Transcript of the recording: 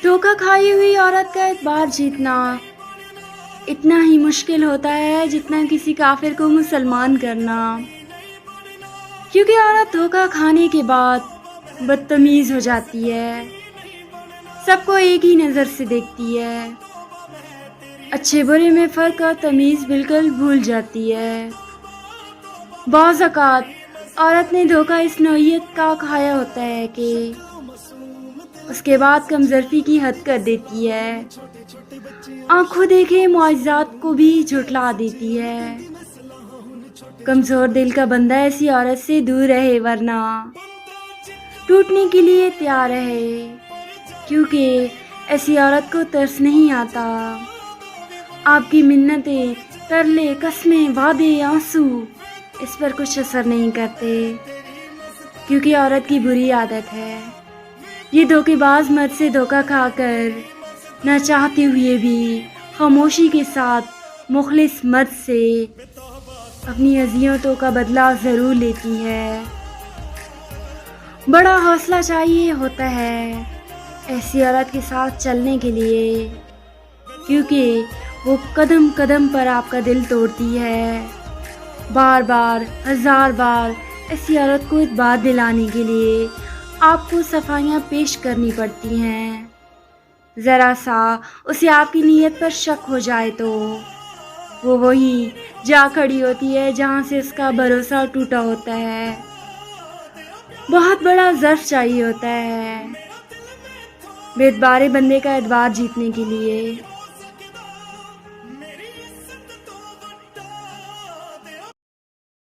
دھوکہ کھائی ہوئی عورت کا اعتبار جیتنا اتنا ہی مشکل ہوتا ہے جتنا کسی کافر کو مسلمان کرنا، کیونکہ عورت دھوکہ کھانے کے بعد بدتمیز ہو جاتی ہے، سب کو ایک ہی نظر سے دیکھتی ہے، اچھے برے میں فرق اور تمیز بالکل بھول جاتی ہے۔ بعض اوقات عورت نے دھوکہ اس نوعیت کا کھایا ہوتا ہے کہ اس کے بعد کمظرفی کی حد کر دیتی ہے، آنکھوں دیکھے معجزات کو بھی جھٹلا دیتی ہے۔ کمزور دل کا بندہ ایسی عورت سے دور رہے، ورنہ ٹوٹنے کے لیے تیار رہے، کیونکہ ایسی عورت کو ترس نہیں آتا۔ آپ کی منتیں، ترلے، قسمیں، وعدے، آنسو اس پر کچھ اثر نہیں کرتے، کیونکہ عورت کی بری عادت ہے یہ دھوکے باز مرد سے دھوکہ کھا کر نہ چاہتے ہوئے بھی خاموشی کے ساتھ مخلص مرد سے اپنی اذیتوں کا بدلہ ضرور لیتی ہے۔ بڑا حوصلہ چاہیے ہوتا ہے ایسی عورت کے ساتھ چلنے کے لیے، کیونکہ وہ قدم قدم پر آپ کا دل توڑتی ہے۔ بار بار، ہزار بار ایسی عورت کو اعتبار دلانے کے لیے آپ کو صفائیاں پیش کرنی پڑتی ہیں۔ ذرا سا اسے آپ کی نیت پر شک ہو جائے تو وہ وہی جا کھڑی ہوتی ہے جہاں سے اس کا بھروسہ ٹوٹا ہوتا ہے۔ بہت بڑا ظرف چاہیے ہوتا ہے بے اعتبارے بندے کا اعتبار جیتنے کے لیے۔